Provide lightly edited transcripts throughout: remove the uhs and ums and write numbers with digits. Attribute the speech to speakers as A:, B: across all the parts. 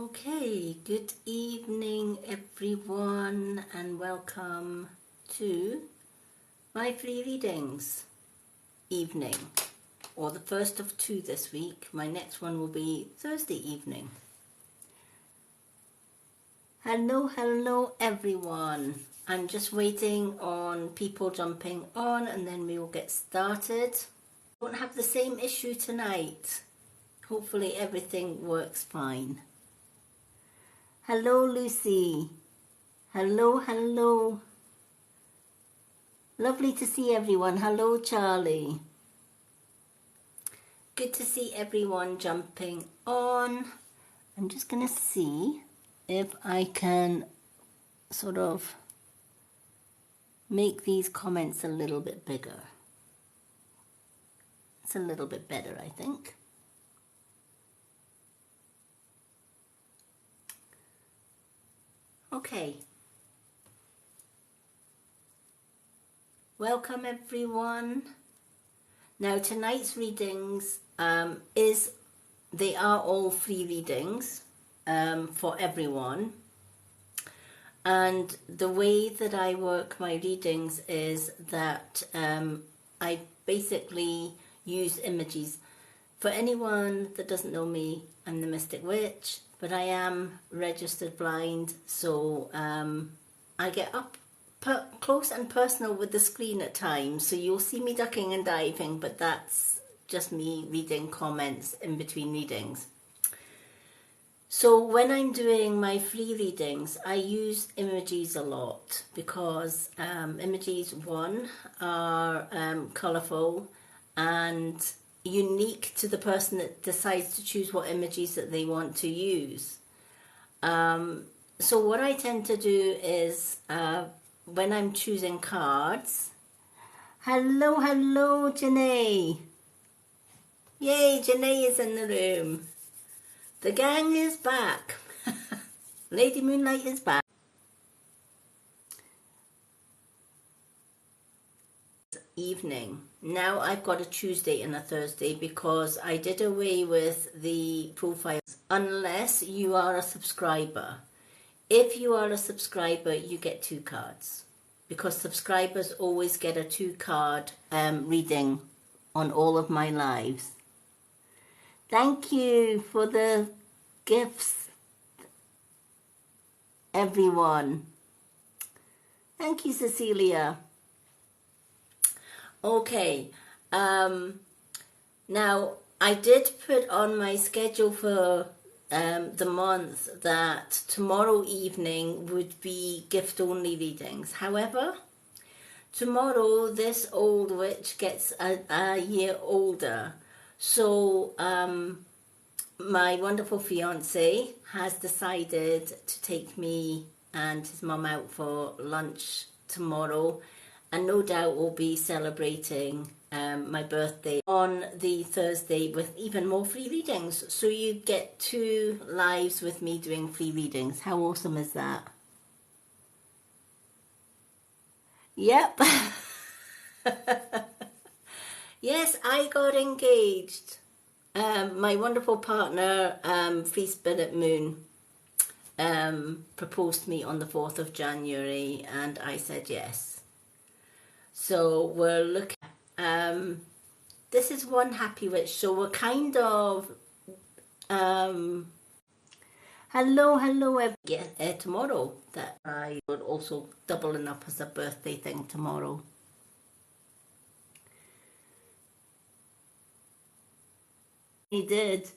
A: Okay, good evening everyone and welcome to my free readings evening, or the first of two this week. My next one will be Thursday evening. Hello everyone. I'm just waiting on people jumping on and then we will get started. Won't have the same issue tonight. Hopefully everything works fine. Hello, Lucy. Hello. Lovely to see everyone. Hello, Charlie. Good to see everyone jumping on. I'm just going to see if I can sort of make these comments a little bit bigger. It's a little bit better, I think. Okay. Welcome everyone. Now tonight's readings they are all free readings for everyone. And the way that I work my readings is that I basically use images. For anyone that doesn't know me, I'm the Mystic Witch, but I am registered blind, so I get up close and personal with the screen at times, so you'll see me ducking and diving, but that's just me reading comments in between readings. So when I'm doing my free readings, I use images a lot because images, one, are colourful and unique to the person that decides to choose what images that they want to use. So what I tend to do is when I'm choosing cards. Hello, Janae. Yay, Janae is in the room. The gang is back. Lady Moonlight is back. Evening. Now I've got a Tuesday and a Thursday because I did away with the profiles unless you are a subscriber. If you are a subscriber, you get 2 cards because subscribers always get a 2-card reading on all of my lives. Thank you for the gifts, everyone. Thank you, Cecilia. Okay, now I did put on my schedule for the month that tomorrow evening would be gift-only readings. However, tomorrow this old witch gets a year older. So my wonderful fiance has decided to take me and his mum out for lunch tomorrow, and no doubt we'll be celebrating my birthday on the Thursday with even more free readings. So you get 2 lives with me doing free readings. How awesome is that? Yep. Yes, I got engaged. My wonderful partner, Free Spirit Moon, proposed to me on the 4th of January and I said yes. So we're looking, this is one happy witch, so we're kind of, hello, tomorrow, that I would also doubling up as a birthday thing tomorrow. He did.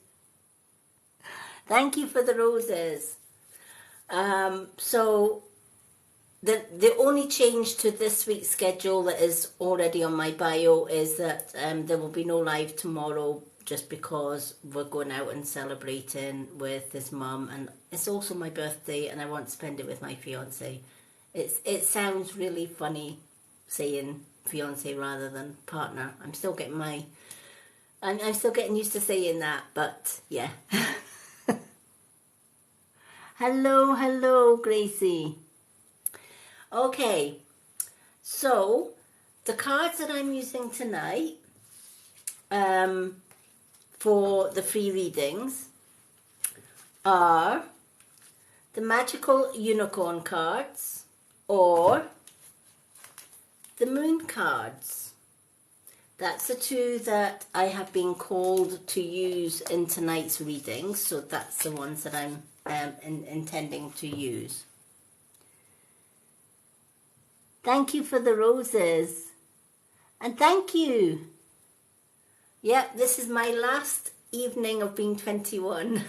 A: Thank you for the roses. So the only change to this week's schedule that is already on my bio is that there will be no live tomorrow just because we're going out and celebrating with his mum, and it's also my birthday and I want to spend it with my fiance. It sounds really funny saying fiance rather than partner. I'm still getting used to saying that, but yeah. Hello, Gracie. Okay, so the cards that I'm using tonight for the free readings are the Magical Unicorn cards or the Moon cards. That's the two that I have been called to use in tonight's reading, so that's the ones that I'm intending to use. Thank you for the roses. And thank you. Yep, this is my last evening of being 21.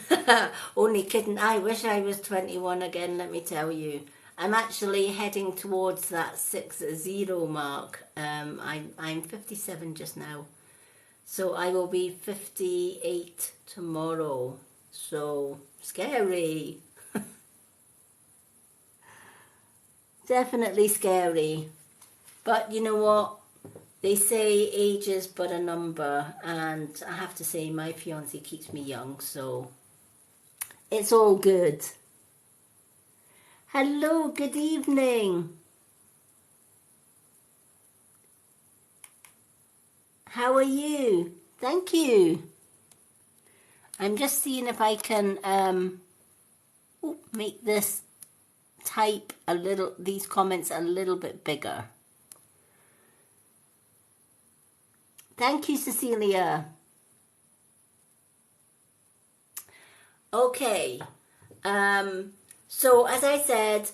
A: Only kidding. I wish I was 21 again, let me tell you. I'm actually heading towards that 60 mark. I'm 57 just now. So I will be 58 tomorrow. So scary. Definitely scary. But you know what? They say age is but a number, and I have to say my fiancé keeps me young, so it's all good. Hello, good evening. How are you? Thank you. I'm just seeing if I can make this type these comments a little bit bigger. Thank you, Cecilia. Okay. So as I said,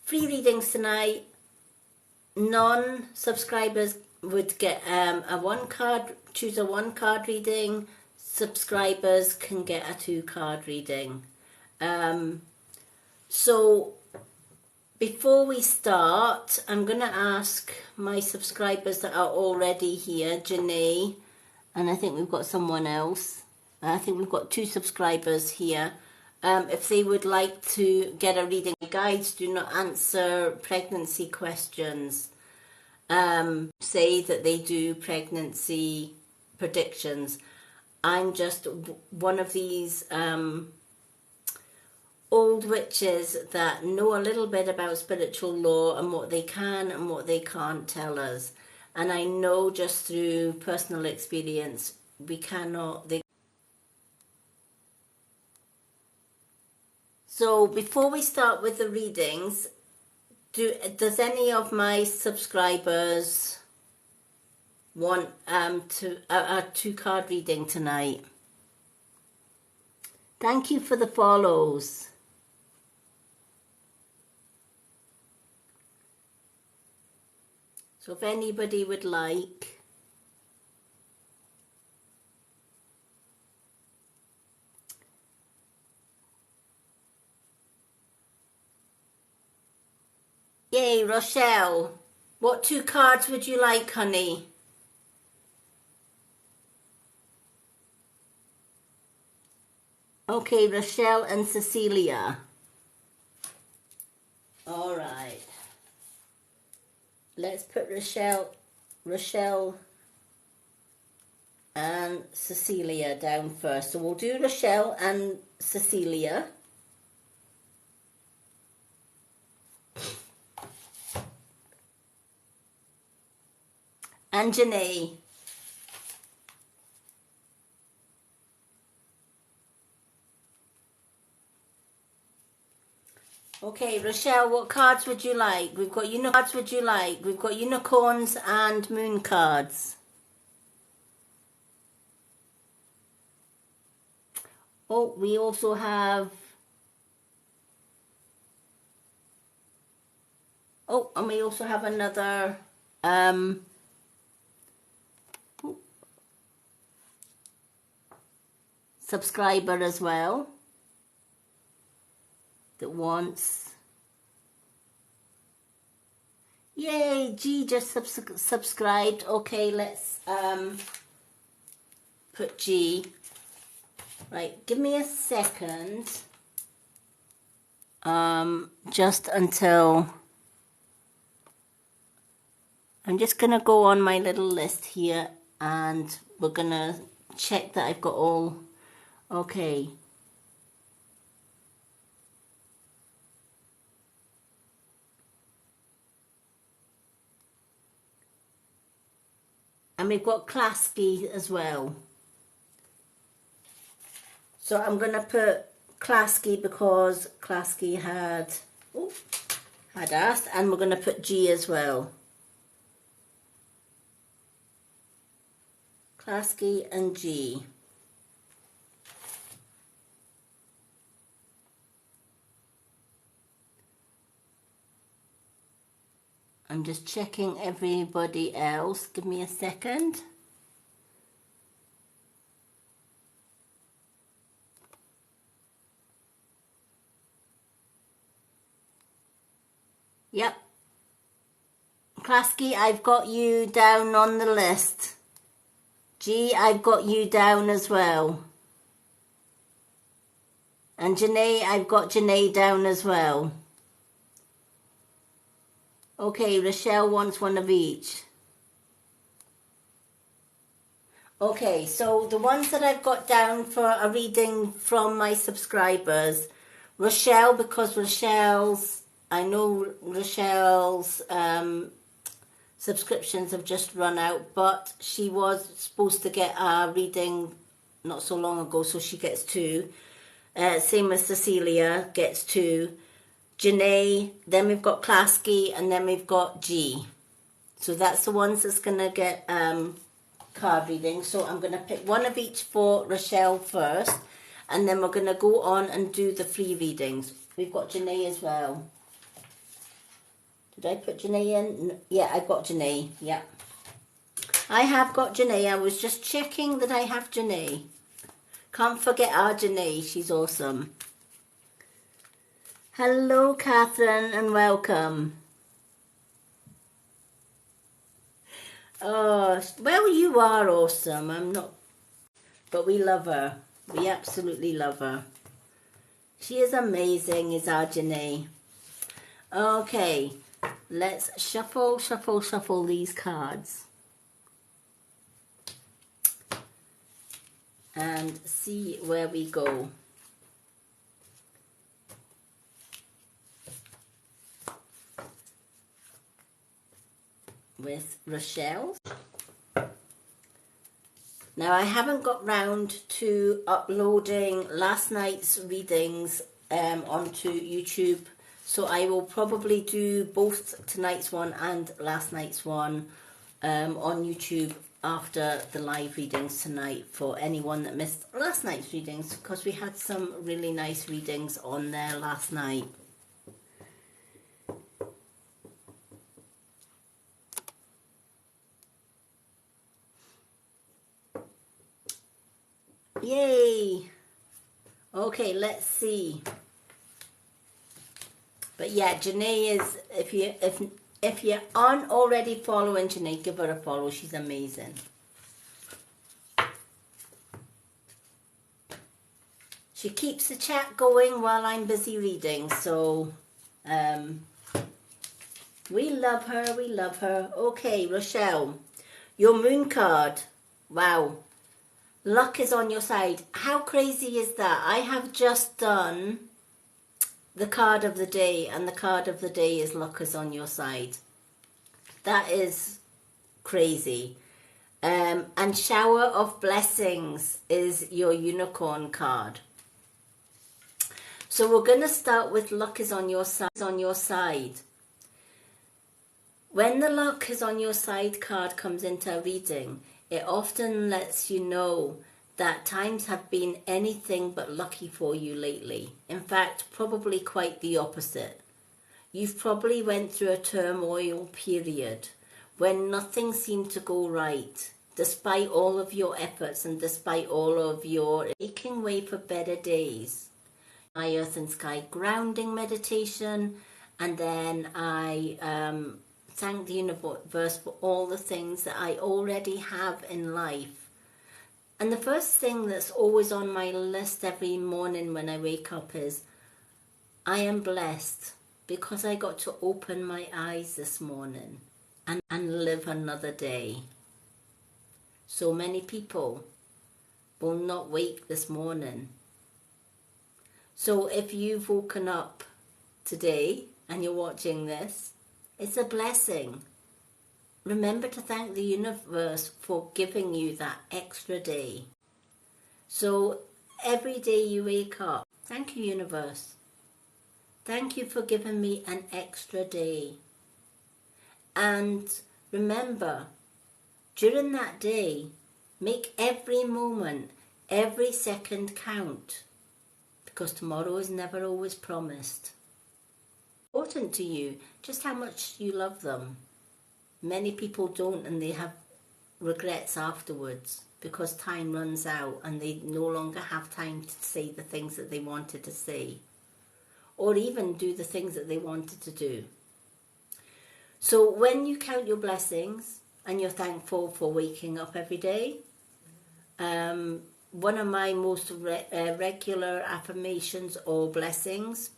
A: free readings tonight. Non-subscribers would get choose a 1-card reading. Subscribers can get a 2-card reading. So before we start, I'm going to ask my subscribers that are already here, Janae, and I think we've got someone else. I think we've got 2 subscribers here. If they would like to get a reading. Guides do not answer pregnancy questions. Say that they do pregnancy predictions. I'm just one of these old witches that know a little bit about spiritual law and what they can and what they can't tell us. And I know just through personal experience, we cannot. So before we start with the readings, does any of my subscribers want a 2-card reading tonight? Thank you for the follows. So if anybody would like. Yay, Rochelle. What 2 cards would you like, honey? Okay, Rochelle and Cecilia. All right. Let's put Rochelle and Cecilia down first. So we'll do Rochelle and Cecilia. And Janae. Okay, Rochelle, what cards would you like? We've got We've got unicorns and moon cards. Oh, we also have. Oh, and we also have another. Subscriber as well that wants. Yay, G just subscribed. Okay, let's put G. Right, give me a second. Just until I'm just gonna go on my little list here and we're gonna check that I've got all okay. And we've got Klasky as well. So I'm going to put Klasky because Klasky had asked, and we're going to put G as well. Klasky and G. I'm just checking everybody else. Give me a second. Yep. Klasky, I've got you down on the list. G, I've got you down as well. And Janae, I've got Janae down as well. Okay, Rochelle wants one of each. Okay, so the ones that I've got down for a reading from my subscribers, Rochelle, because I know Rochelle's subscriptions have just run out, but she was supposed to get a reading not so long ago, so she gets 2. Same as Cecilia, gets 2. Janae, then we've got Klasky, and then we've got G. So that's the ones that's going to get card readings. So I'm going to pick one of each for Rochelle first, and then we're going to go on and do the free readings. We've got Janae as well. Did I put Janae in? Yeah, I got Janae. Yeah. I have got Janae. I was just checking that I have Janae. Can't forget our Janae. She's awesome. Hello, Catherine, and welcome. Oh, well, you are awesome. I'm not, but we love her. We absolutely love her. She is amazing, is our Janae. Okay, let's shuffle these cards and see where we go. With Rochelle. Now I haven't got round to uploading last night's readings onto YouTube, so I will probably do both tonight's one and last night's one on YouTube after the live readings tonight for anyone that missed last night's readings, because we had some really nice readings on there last night. Yay! Okay, let's see. But yeah, Janae is, if you aren't already following Janae, give her a follow. She's amazing. She keeps the chat going while I'm busy reading, so we love her, we love her. Okay, Rochelle, your moon card. Wow. Luck is on your side. How crazy is that? I have just done the card of the day, and the card of the day is luck is on your side. That is crazy. And shower of blessings is your unicorn card. So we're going to start with luck is on your side. When the luck is on your side card comes into a reading, it often lets you know that times have been anything but lucky for you lately. In fact, probably quite the opposite. You've probably went through a turmoil period when nothing seemed to go right, despite all of your efforts and despite all of your making way for better days. My earth and sky grounding meditation, and then I thank the universe for all the things that I already have in life. And the first thing that's always on my list every morning when I wake up is, I am blessed because I got to open my eyes this morning and live another day. So many people will not wake this morning. So if you've woken up today and you're watching this, it's a blessing. Remember to thank the universe for giving you that extra day. So every day you wake up, Thank you, universe. Thank you for giving me an extra day. And remember, during that day, make every moment, every second count, because tomorrow is never always promised. Important to you, just how much you love them. Many people don't, and they have regrets afterwards because time runs out and they no longer have time to say the things that they wanted to say, or even do the things that they wanted to do. So when you count your blessings and you're thankful for waking up every day, one of my most regular affirmations or blessings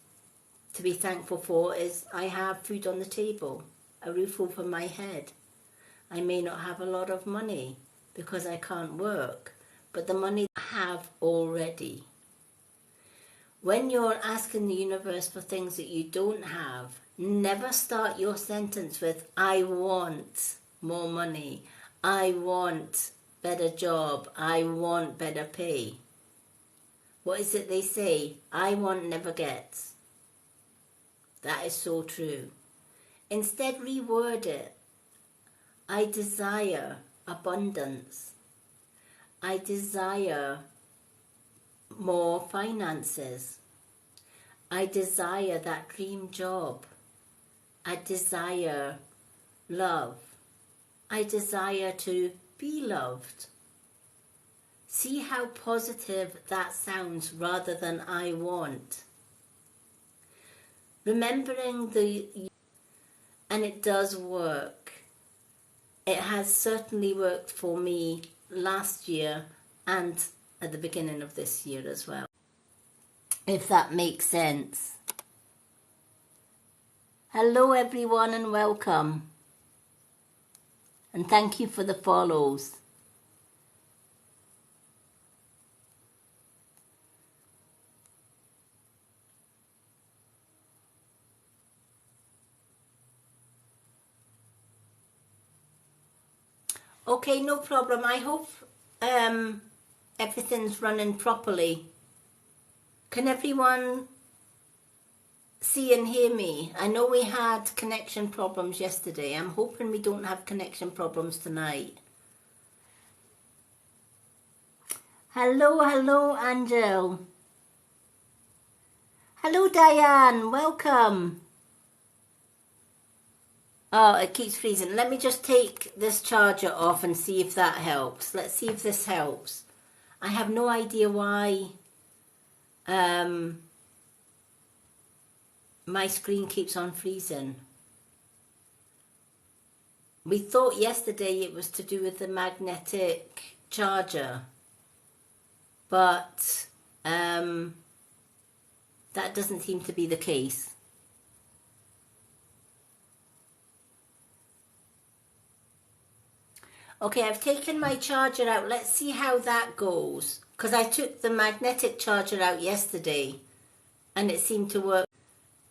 A: to be thankful for is I have food on the table, a roof over my head. I may not have a lot of money because I can't work, but the money I have already. When you're asking the universe for things that you don't have, never start your sentence with, I want more money, I want better job, I want better pay. What is it they say? I want never gets. That is so true. Instead, reword it. I desire abundance. I desire more finances. I desire that dream job. I desire love. I desire to be loved. See how positive that sounds rather than I want. Remembering and it does work. It has certainly worked for me last year and at the beginning of this year as well, if that makes sense. Hello everyone and welcome. And thank you for the follows. Okay, no problem. I hope everything's running properly. Can everyone see and hear me? I know we had connection problems yesterday. I'm hoping we don't have connection problems tonight. Hello, Angel. Hello, Diane. Welcome. Oh, it keeps freezing. Let me just take this charger off and see if that helps. Let's see if this helps. I have no idea why my screen keeps on freezing. We thought yesterday it was to do with the magnetic charger, but that doesn't seem to be the case. Okay, I've taken my charger out. Let's see how that goes. Because I took the magnetic charger out yesterday and it seemed to work.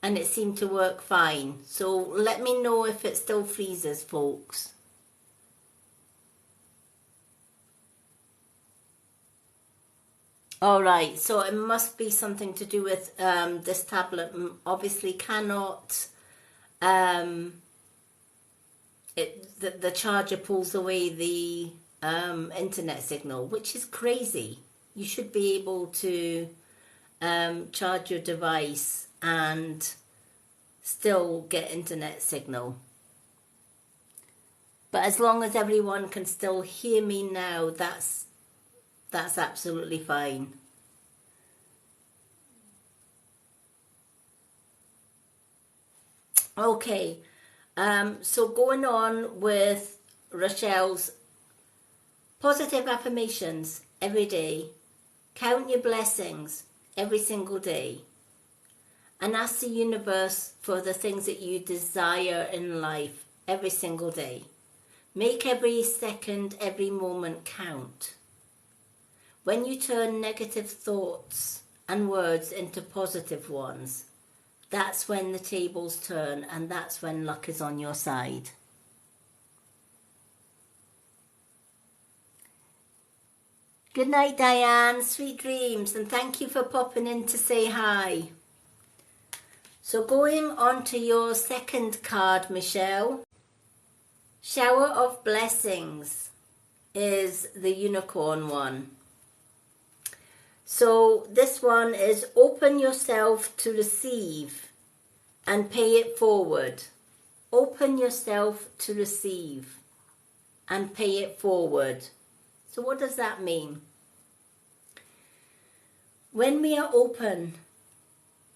A: And it seemed to work fine. So let me know if it still freezes, folks. Alright, so it must be something to do with this tablet. Obviously cannot... the charger pulls away the internet signal, which is crazy. You should be able to charge your device and still get internet signal. But as long as everyone can still hear me now, that's absolutely fine. Okay, so going on with Rochelle's positive affirmations every day. Count your blessings every single day. And ask the universe for the things that you desire in life every single day. Make every second, every moment count. When you turn negative thoughts and words into positive ones, that's when the tables turn and that's when luck is on your side. Good night, Diane. Sweet dreams, and thank you for popping in to say hi. So going on to your second card, Michelle. Shower of Blessings is the unicorn one. So this one is open yourself to receive and pay it forward. Open yourself to receive and pay it forward. So what does that mean? When we are open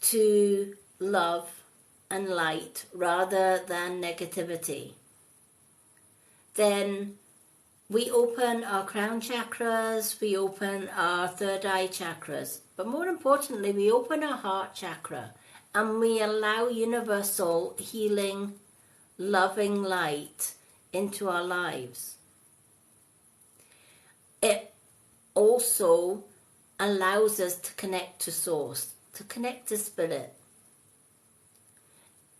A: to love and light rather than negativity, then we open our crown chakras, we open our third eye chakras, but more importantly, we open our heart chakra and we allow universal healing, loving light into our lives. It also allows us to connect to source, to connect to spirit.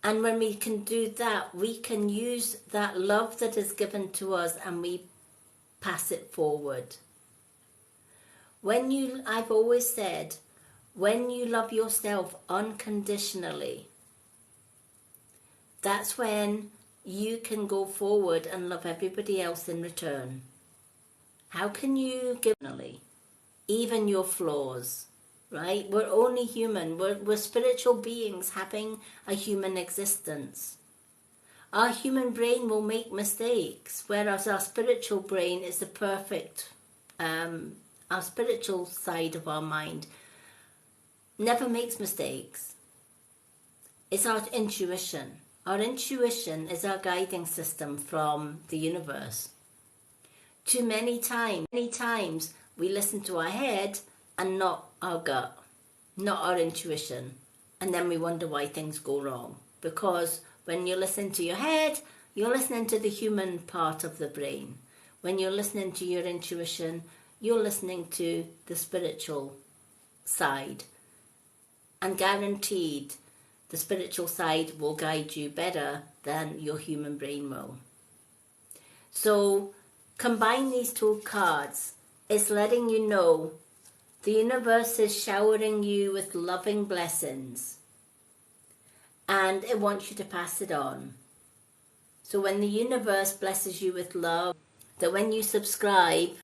A: And when we can do that, we can use that love that is given to us and we pass it forward. I've always said, when you love yourself unconditionally, that's when you can go forward and love everybody else in return. How can you give even your flaws, right? We're only human. We're spiritual beings having a human existence. Our human brain will make mistakes, whereas our spiritual brain is the perfect, our spiritual side of our mind never makes mistakes. It's our intuition. Our intuition is our guiding system from the universe. Too many times we listen to our head and not our gut, not our intuition. And then we wonder why things go wrong. Because when you listen to your head, you're listening to the human part of the brain. When you're listening to your intuition, you're listening to the spiritual side. And guaranteed, the spiritual side will guide you better than your human brain will. So combine these two cards. It's letting you know the universe is showering you with loving blessings and it wants you to pass it on. So when the universe blesses you with love, that when you subscribe,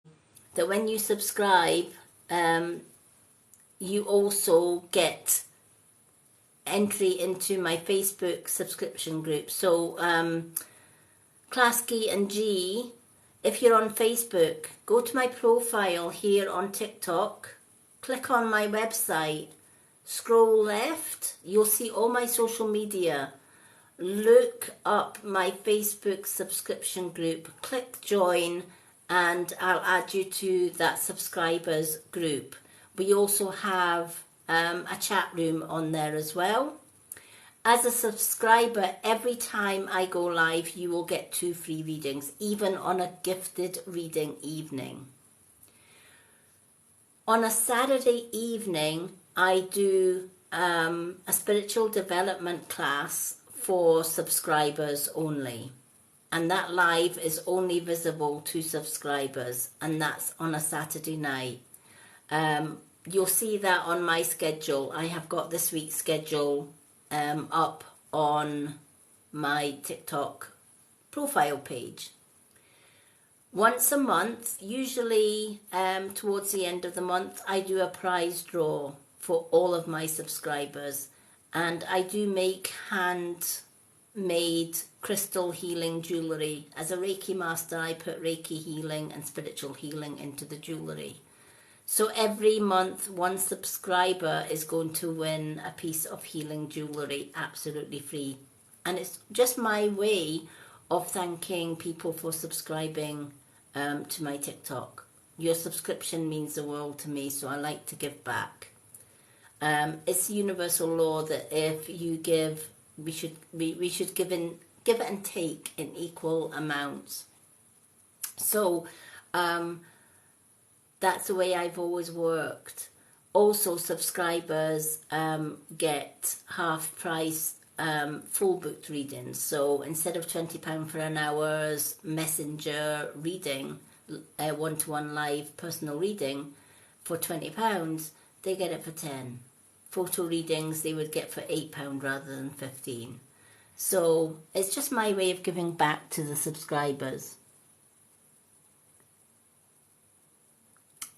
A: you also get entry into my Facebook subscription group. So Klasky and G, if you're on Facebook, go to my profile here on TikTok, click on my website, scroll left, you'll see all my social media. Look up my Facebook subscription group, click join, and I'll add you to that subscribers group. We also have a chat room on there as well. As a subscriber, every time I go live, you will get 2 free readings, even on a gifted reading evening. On a Saturday evening, I do a spiritual development class for subscribers only. And that live is only visible to subscribers, and that's on a Saturday night. You'll see that on my schedule. I have got this week's schedule up on my TikTok profile page. Once a month, usually towards the end of the month, I do a prize draw for all of my subscribers, and I do make handmade crystal healing jewellery. As a Reiki master, I put Reiki healing and spiritual healing into the jewellery. So every month, one subscriber is going to win a piece of healing jewellery absolutely free. And it's just my way of thanking people for subscribing to my TikTok. Your subscription means the world to me, so I like to give back. It's universal law that if you give, we should give it and take in equal amounts. So that's the way I've always worked. Also, subscribers get half price full booked readings. So instead of £20 for an hour's messenger reading, one-to-one live personal reading for £20, they get it for 10. Photo readings they would get for £8 rather than 15. So it's just my way of giving back to the subscribers.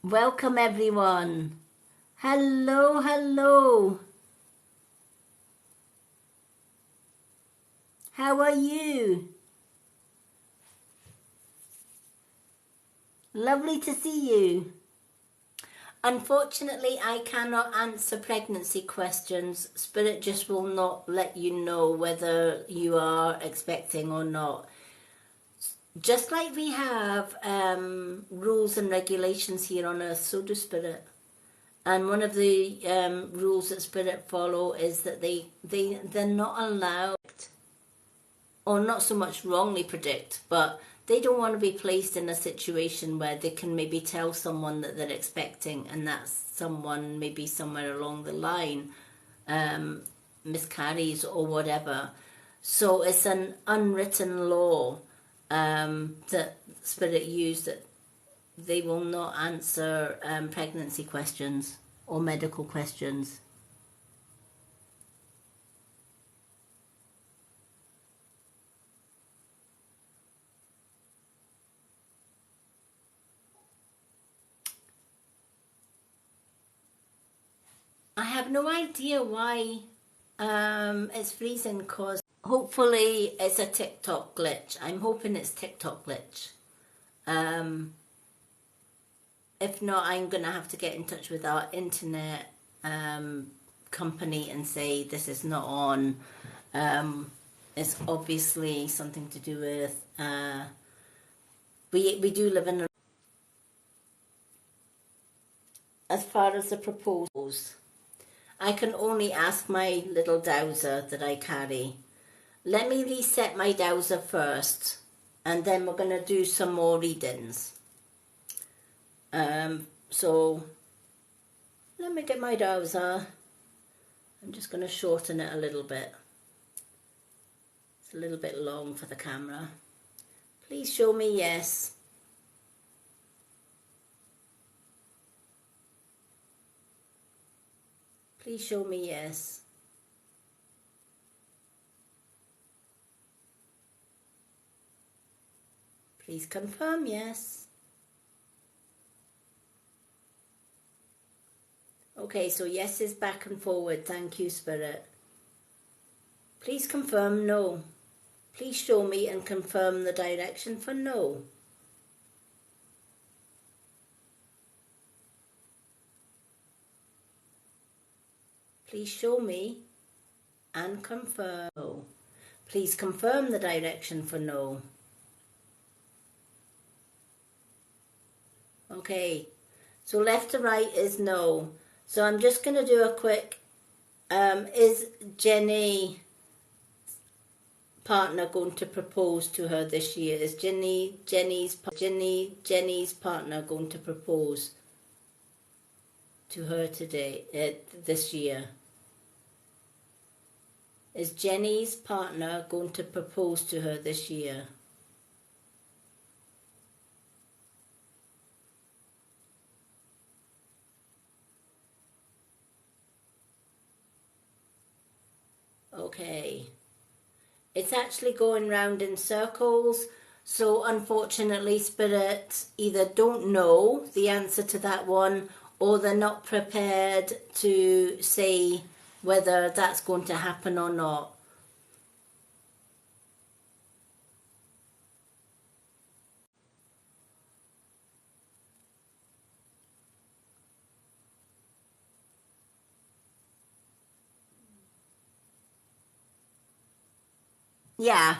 A: Welcome everyone. Hello, hello. How are you? Lovely to see you. Unfortunately, I cannot answer pregnancy questions. Spirit just will not let you know whether you are expecting or not. Just like we have rules and regulations here on earth, so do Spirit. And one of the rules that Spirit follow is that they're not allowed, or not so much wrongly predict, but they don't want to be placed in a situation where they can maybe tell someone that they're expecting, and that someone maybe somewhere along the line miscarries or whatever. So it's an unwritten law that Spirit use, that they will not answer pregnancy questions or medical questions. I have no idea why it's freezing, because hopefully it's a TikTok glitch. I'm hoping it's TikTok glitch. If not, I'm going to have to get in touch with our internet company and say this is not on. It's obviously something to do with... we do live in... As far as the proposals, I can only ask my little dowser that I carry. Let me reset my dowser first, and then we're going to do some more readings. So let me get my dowser. I'm just going to shorten it a little bit. It's a little bit long for the camera. Please show me yes. Please show me yes. Please confirm yes. Okay, so yes is back and forward. Thank you, Spirit. Please confirm no. Please show me and confirm the direction for no. Please show me and confirm no. Please confirm the direction for no. Okay, so left to right is no. So I'm just going to do a quick, is Jenny's partner going to propose to her this year? Is Jenny's partner going to propose to her this year? Is Jenny's partner going to propose to her this year? Okay. It's actually going round in circles. So unfortunately, Spirit either don't know the answer to that one, or they're not prepared to say whether that's going to happen or not. Yeah.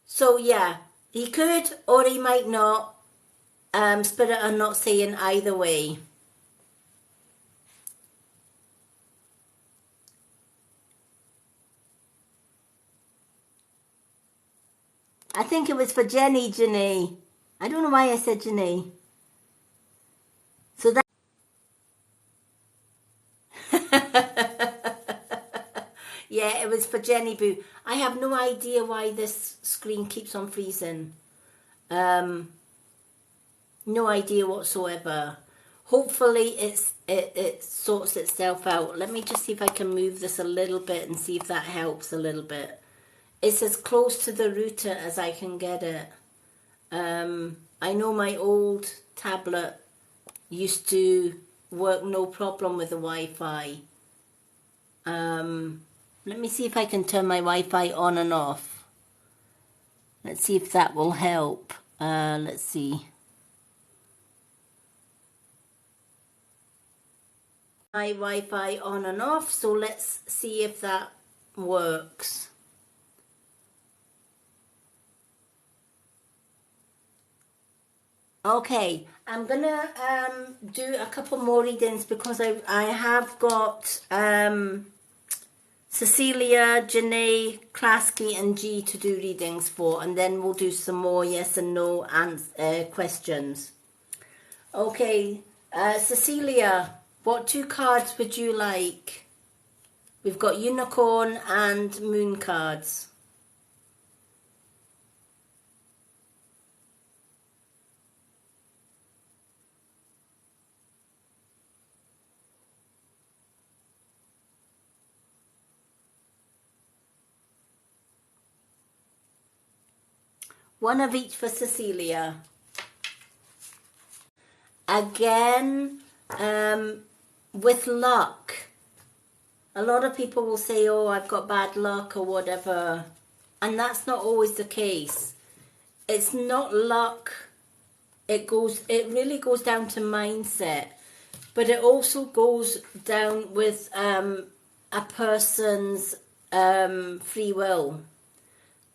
A: So yeah, he could or he might not. Spirit are not saying either way. I think it was for Jenny. I don't know why I said Jenny. So that... Yeah, it was for Jenny Boo. I have no idea why this screen keeps on freezing. No idea whatsoever. Hopefully it sorts itself out. Let me just see if I can move this a little bit and see if that helps a little bit. It's as close to the router as I can get it. I know my old tablet used to work no problem with the Wi-Fi. Let me see if I can turn my Wi-Fi on and off. Let's see if that will help. Let's see. My Wi-Fi on and off, so let's see if that works. Okay, I'm gonna do a couple more readings because I have got Cecilia, Janae, Klasky and G to do readings for, and then we'll do some more yes and no questions. Okay, Cecilia, what two cards would you like? We've got Unicorn and Moon cards. One of each for Cecilia. Again, with luck. A lot of people will say, oh, I've got bad luck or whatever. And that's not always the case. It's not luck. It really goes down to mindset. But it also goes down with a person's free will.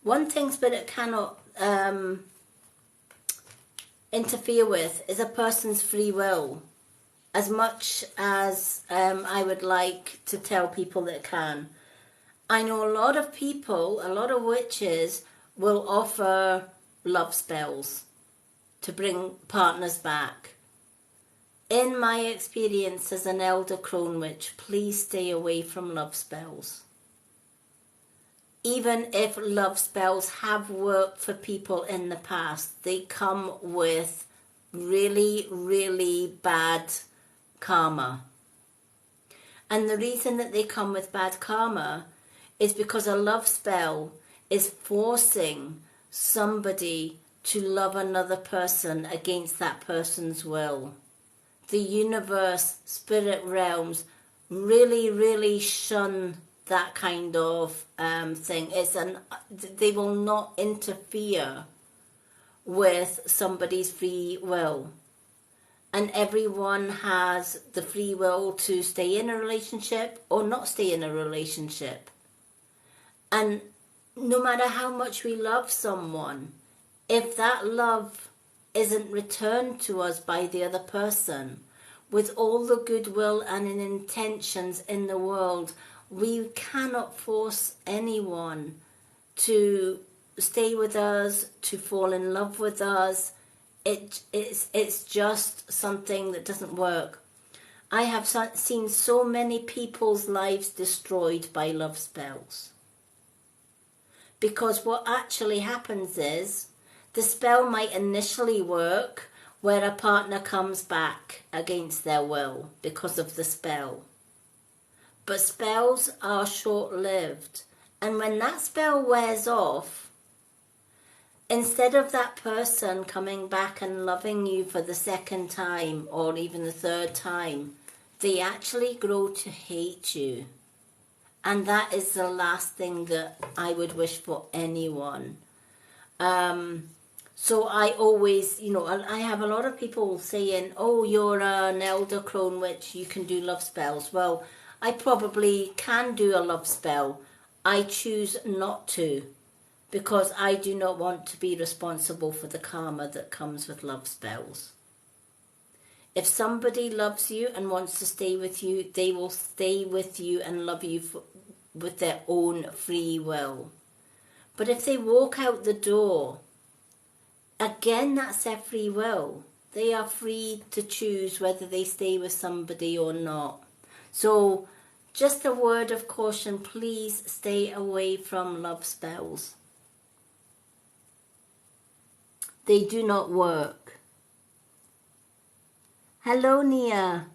A: One thing Spirit cannot interfere with is a person's free will, as much as I would like to tell people that it can. I know a lot of people, a lot of witches will offer love spells to bring partners back. In my experience as an elder crone witch, please stay away from love spells. Even if love spells have worked for people in the past, they come with really, really bad karma. And the reason that they come with bad karma is because a love spell is forcing somebody to love another person against that person's will. The universe, spirit realms really, really shun that kind of thing. They will not interfere with somebody's free will. And everyone has the free will to stay in a relationship or not stay in a relationship. And no matter how much we love someone, if that love isn't returned to us by the other person, with all the goodwill and intentions in the world, we cannot force anyone to stay with us, to fall in love with us. It's just something that doesn't work. I have seen so many people's lives destroyed by love spells. Because what actually happens is the spell might initially work where a partner comes back against their will because of the spell. But spells are short-lived. And when that spell wears off, instead of that person coming back and loving you for the second time or even the third time, they actually grow to hate you. And that is the last thing that I would wish for anyone. So I always, I have a lot of people saying, oh, you're an elder crone witch, you can do love spells. Well, I probably can do a love spell. I choose not to, because I do not want to be responsible for the karma that comes with love spells. If somebody loves you and wants to stay with you, they will stay with you and love you with their own free will. But if they walk out the door, again, that's their free will. They are free to choose whether they stay with somebody or not. So, just a word of caution, please stay away from love spells. They do not work. Hello, Nia.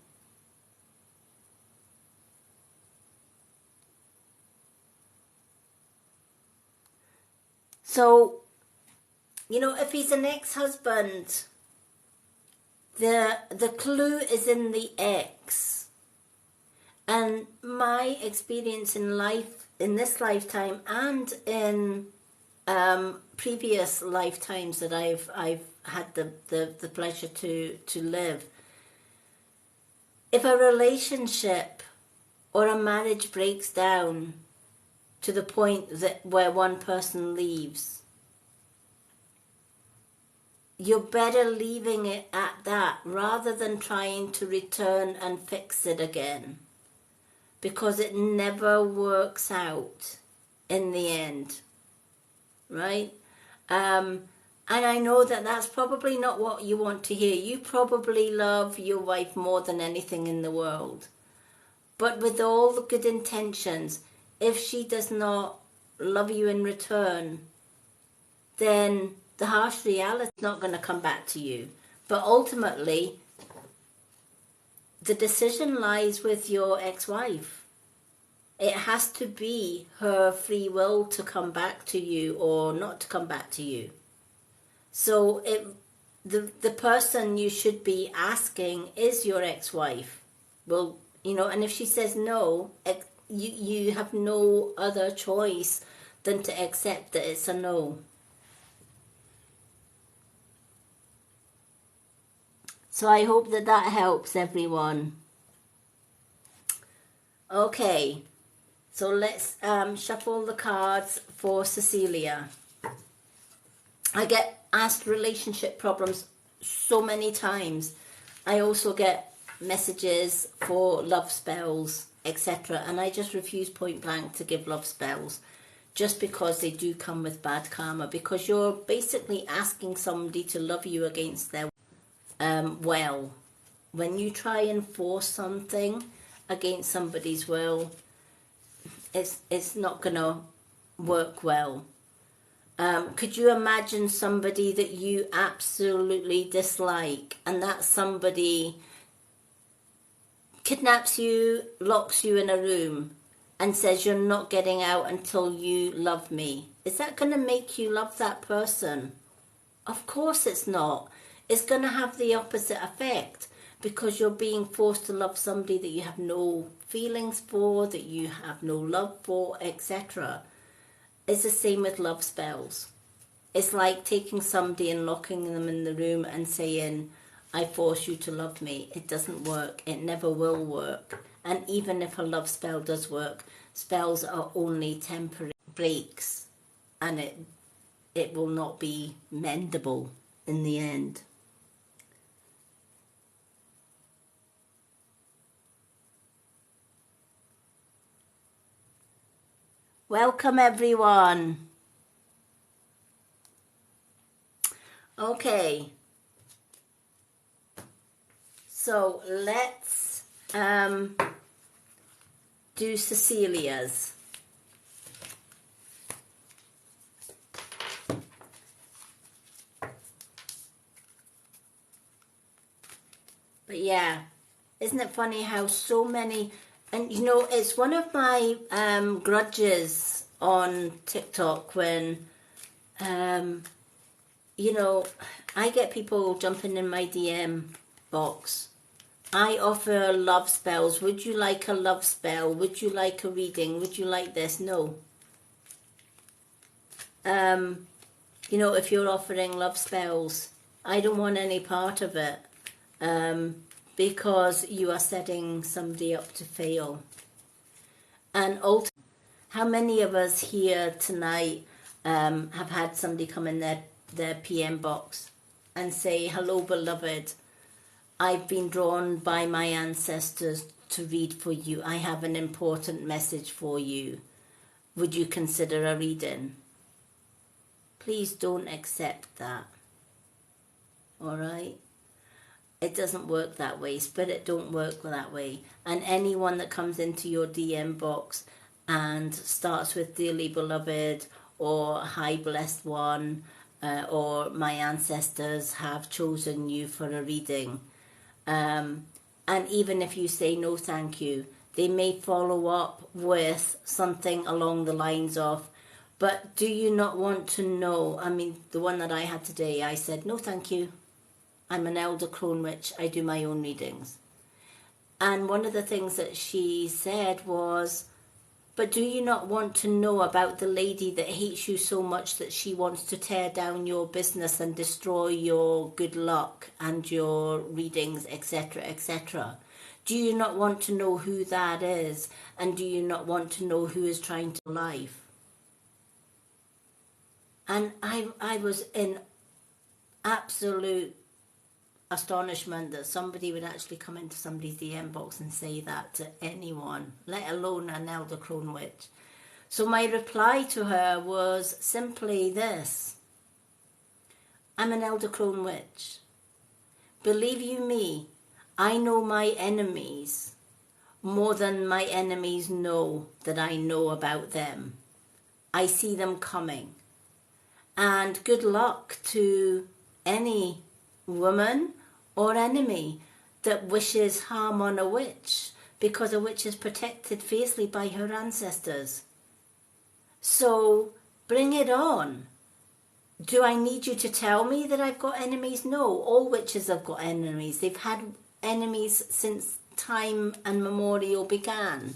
A: So, you know, if he's an ex-husband, the clue is in the ex. And my experience in life, in this lifetime and in previous lifetimes that I've had the pleasure to live, if a relationship or a marriage breaks down to the point that where one person leaves, you're better leaving it at that rather than trying to return and fix it again, because it never works out in the end, right? And I know that that's probably not what you want to hear. You probably love your wife more than anything in the world. But with all the good intentions, if she does not love you in return, then the harsh reality is not going to come back to you. But ultimately, the decision lies with your ex-wife. It has to be her free will to come back to you or not to come back to you. So the person you should be asking is your ex-wife. Well, you know, and if she says no, you have no other choice than to accept that it's a no. So I hope that that helps everyone. Okay, so let's shuffle the cards for Cecilia. I get asked relationship problems so many times. I also get messages for love spells, etc. And I just refuse point blank to give love spells just because they do come with bad karma, because you're basically asking somebody to love you against their will. When you try and force something against somebody's will, it's not going to work well. Could you imagine somebody that you absolutely dislike, and that somebody kidnaps you, locks you in a room, and says you're not getting out until you love me? Is that going to make you love that person? Of course it's not. It's going to have the opposite effect, because you're being forced to love somebody that you have no feelings for, that you have no love for, etc. It's the same with love spells. It's like taking somebody and locking them in the room and saying, I force you to love me. It doesn't work. It never will work. And even if a love spell does work, spells are only temporary breaks, and it will not be mendable in the end. Welcome everyone. Okay, so let's do Cecilia's. But yeah, isn't it funny how so many, and you know, it's one of my grudges on TikTok when, you know, I get people jumping in my DM box. I offer love spells. Would you like a love spell? Would you like a reading? Would you like this? No. You know, if you're offering love spells, I don't want any part of it. Because you are setting somebody up to fail. And ultimately, how many of us here tonight have had somebody come in their PM box and say, hello beloved, I've been drawn by my ancestors to read for you. I have an important message for you. Would you consider a reading? Please don't accept that. All right? It doesn't work that way. Spirit don't work that way. And anyone that comes into your DM box and starts with dearly beloved or hi blessed one, or my ancestors have chosen you for a reading. And even if you say no thank you, they may follow up with something along the lines of, but do you not want to know? I mean, the one that I had today, I said, no thank you. I'm an elder crone witch. I do my own readings. And one of the things that she said was, but do you not want to know about the lady that hates you so much that she wants to tear down your business and destroy your good luck and your readings, etc., etc.? Do you not want to know who that is? And do you not want to know who is trying to life? And I was in absolute astonishment that somebody would actually come into somebody's DM box and say that to anyone, let alone an elder crone witch. So my reply to her was simply this: I'm an elder crone witch. Believe you me, I know my enemies more than my enemies know that I know about them. I see them coming. And good luck to any woman or enemy that wishes harm on a witch, because a witch is protected fiercely by her ancestors. So bring it on. Do I need you to tell me that I've got enemies? No, all witches have got enemies. They've had enemies since time and memorial began.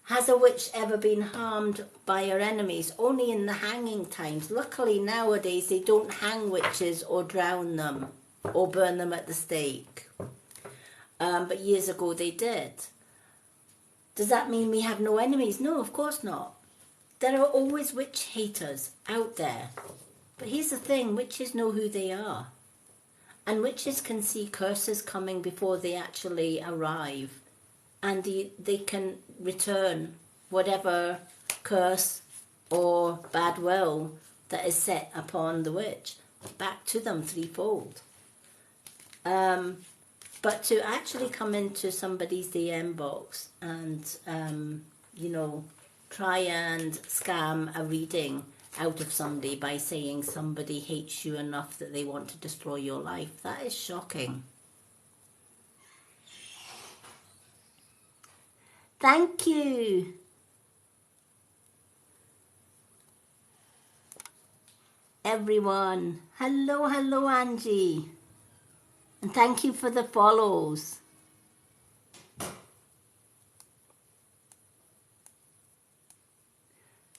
A: Has a witch ever been harmed by her enemies? Only in the hanging times. Luckily nowadays they don't hang witches or drown them or burn them at the stake. But years ago they did. Does that mean we have no enemies? No, of course not. There are always witch haters out there. But here's the thing, witches know who they are. And witches can see curses coming before they actually arrive. And they can return whatever curse or bad will that is set upon the witch back to them threefold. But to actually come into somebody's DM box and, try and scam a reading out of somebody by saying somebody hates you enough that they want to destroy your life, that is shocking. Thank you. Everyone. Hello, Angie. And thank you for the follows.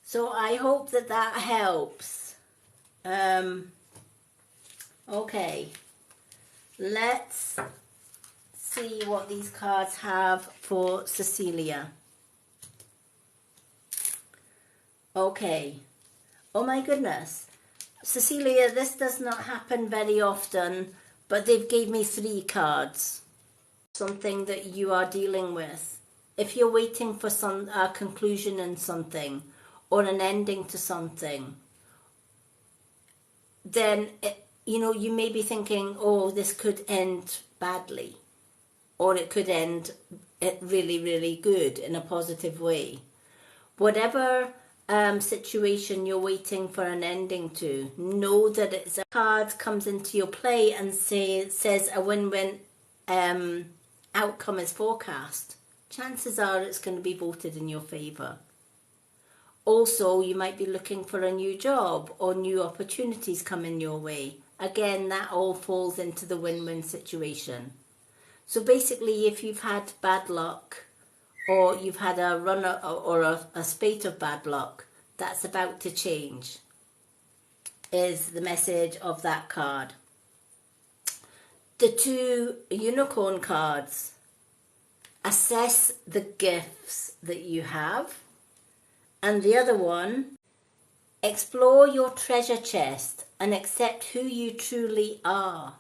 A: So I hope that helps. Okay. Let's see what these cards have for Cecilia. Okay. Oh my goodness. Cecilia, this does not happen very often, but they've gave me 3 cards. Something that you are dealing with. If you're waiting for a conclusion in something or an ending to something, then, you may be thinking, oh, this could end badly. Or it could end really, really good in a positive way. Whatever situation you're waiting for an ending to, know that it's a card comes into your play and says a win-win outcome is forecast. Chances are it's going to be voted in your favour. Also, you might be looking for a new job or new opportunities coming your way. Again, that all falls into the win-win situation. So basically, if you've had bad luck or you've had a run or a spate of bad luck, that's about to change, is the message of that card. The 2 unicorn cards. Assess the gifts that you have. And the other one, explore your treasure chest and accept who you truly are.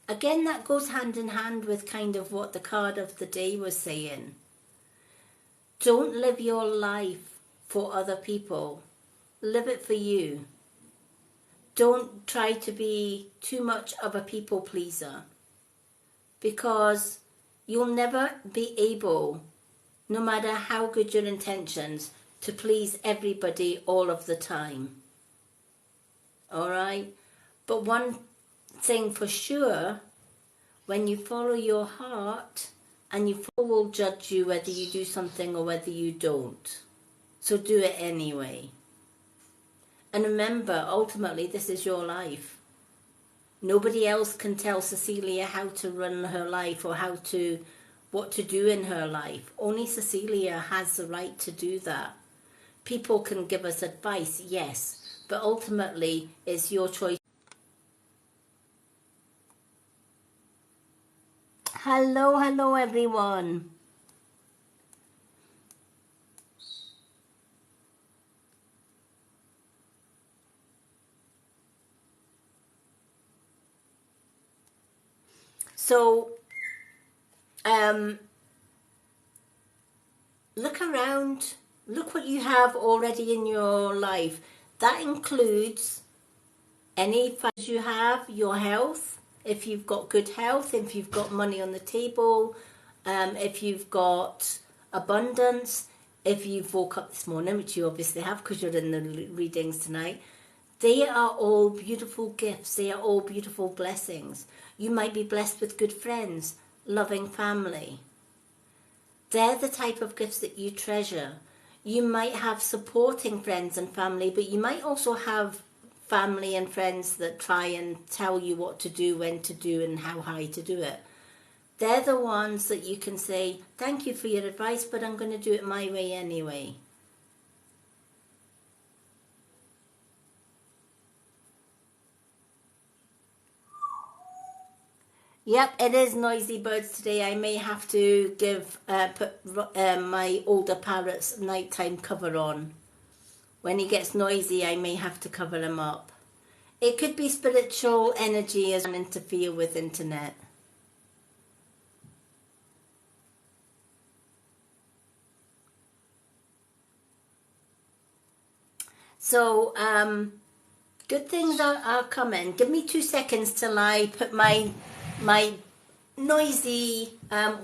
A: Again, that goes hand in hand with kind of what the card of the day was saying. Don't live your life for other people. Live it for you. Don't try to be too much of a people pleaser, because you'll never be able, no matter how good your intentions, to please everybody all of the time. all right? But one thing for sure, when you follow your heart, and your soul will judge you whether you do something or whether you don't. So do it anyway. And remember, ultimately, this is your life. Nobody else can tell Cecilia how to run her life or what to do in her life. Only Cecilia has the right to do that. People can give us advice, yes, but ultimately it's your choice. Hello everyone. So, look around. Look what you have already in your life. That includes any funds you have, your health, if you've got good health, if you've got money on the table, if you've got abundance, if you've woke up this morning, which you obviously have because you're in the readings tonight. They are all beautiful gifts. They are all beautiful blessings. You might be blessed with good friends, loving family. They're the type of gifts that you treasure. You might have supporting friends and family, but you might also have family and friends that try and tell you what to do, when to do, and how high to do it. They're the ones that you can say, thank you for your advice, but I'm going to do it my way anyway. Yep, it is noisy birds today. I may have to put my older parrot's nighttime cover on. When he gets noisy, I may have to cover him up. It could be spiritual energy as well, interfere with internet. So, good things are coming. Give me 2 seconds till I put my noisy,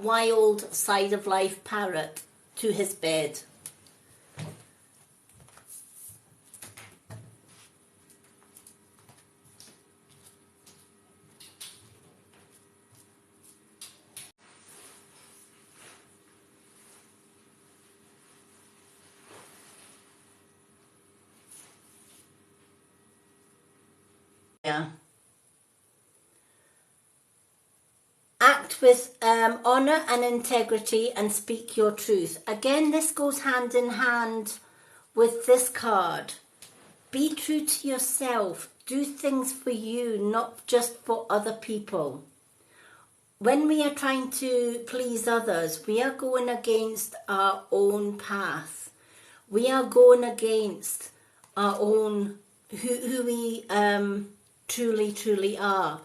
A: wild side of life parrot to his bed. Yeah. Act with honour and integrity and speak your truth. Again, this goes hand in hand with this card. Be true to yourself. Do things for you, not just for other people. When we are trying to please others, we are going against our own path. We are going against our own, who we truly are.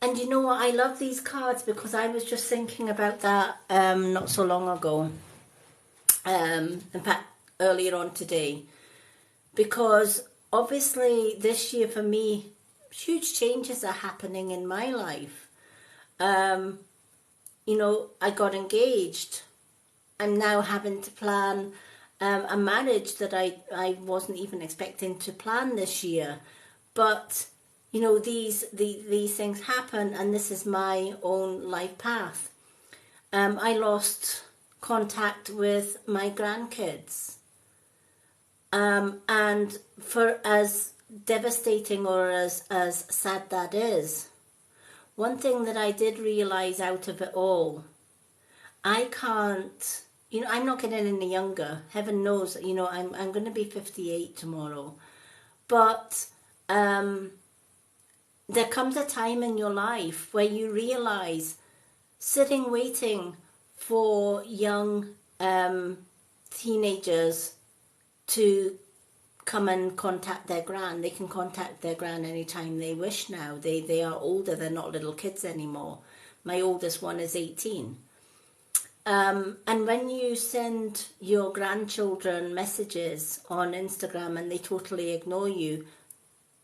A: And you know what? I love these cards because I was just thinking about that not so long ago. In fact, earlier on today. Because obviously this year for me, huge changes are happening in my life. You know, I got engaged. I'm now having to plan a marriage that I wasn't even expecting to plan this year. But you know, these things happen, and this is my own life path. I lost contact with my grandkids. And for as devastating or as sad that is, one thing that I did realise out of it all, I can't, you know, I'm not getting any younger. Heaven knows, you know, I'm going to be 58 tomorrow. But there comes a time in your life where you realise sitting waiting for young teenagers to come and contact their gran. They can contact their gran anytime they wish now. They are older, they're not little kids anymore. My oldest one is 18. And when you send your grandchildren messages on Instagram and they totally ignore you,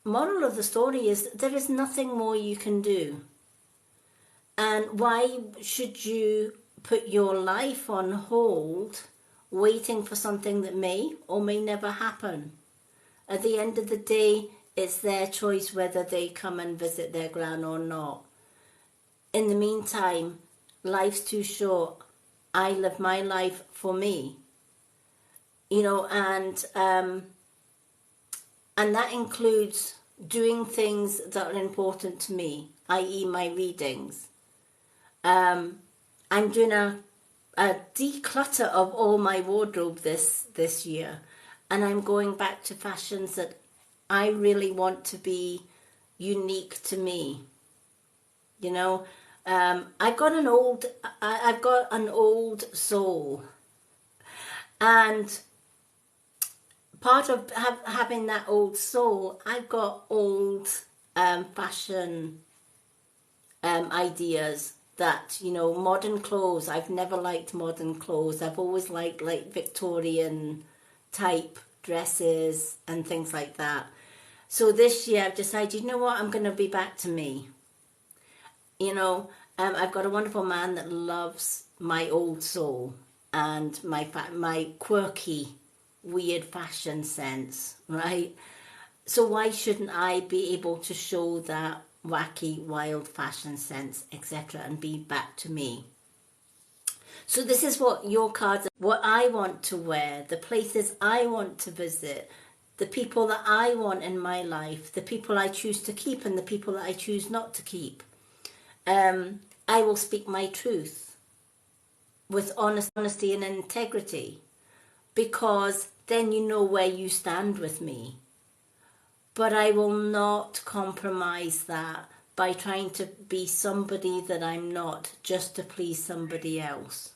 A: moral of the story is there is nothing more you can do. And why should you put your life on hold waiting for something that may or may never happen? At the end of the day, It's their choice whether they come and visit their gran or not. In the meantime, life's too short. I live my life for me, you know, and that includes doing things that are important to me, i.e. my readings. I'm doing a declutter of all my wardrobe this year, and I'm going back to fashions that I really want to be unique to me. You know, I've got an old soul, and part of having that old soul, I've got old fashion ideas that, you know, modern clothes. I've never liked modern clothes. I've always liked like Victorian type dresses and things like that. So this year I've decided, you know what, I'm going to be back to me. You know, I've got a wonderful man that loves my old soul and my quirky, weird fashion sense, right? So why shouldn't I be able to show that wacky, wild fashion sense, etc., and be back to me? So this is what your cards, what I want to wear, the places I want to visit, the people that I want in my life, the people I choose to keep and the people that I choose not to keep. I will speak my truth with honesty and integrity, because then you know where you stand with me. But I will not compromise that by trying to be somebody that I'm not just to please somebody else.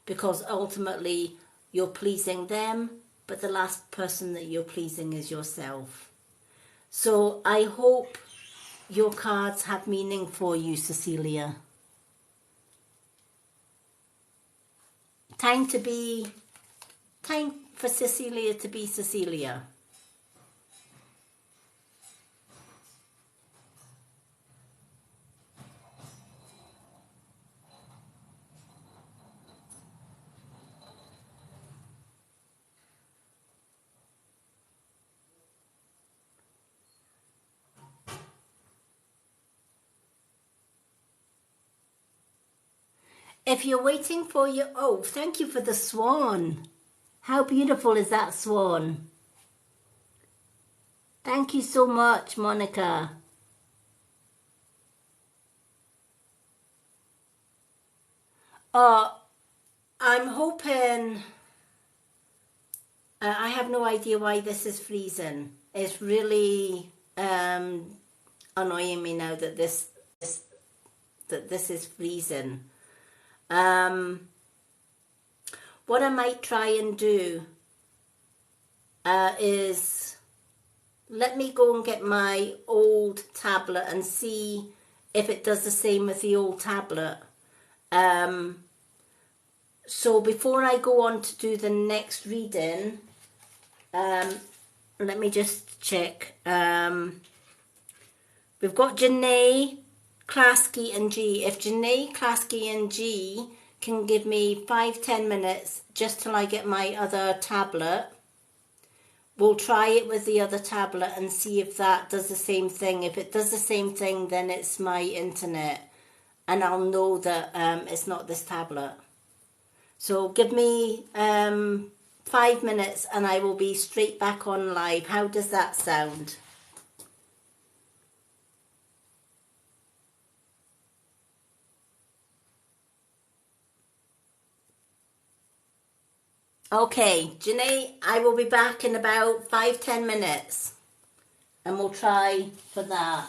A: Because ultimately you're pleasing them, but the last person that you're pleasing is yourself. So I hope your cards have meaning for you, Cecilia. Time for Cecilia to be Cecilia. If you're waiting for your... Oh, thank you for the swan. How beautiful is that swan? Thank you so much, Monica. I'm hoping... I have no idea why this is freezing. It's really annoying me now that this is freezing. What I might try and do is let me go and get my old tablet and see if it does the same with the old tablet. So before I go on to do the next reading, let me just check. We've got Janae, Klasky and G. If Janae, Klasky and G can give me 5-10 minutes just till I get my other tablet, we'll try it with the other tablet and see if that does the same thing. If it does the same thing, then it's my internet, and I'll know that it's not this tablet. So give me 5 minutes and I will be straight back on live. How does that sound? Okay, Janae, I will be back in about 5-10 minutes and we'll try for that.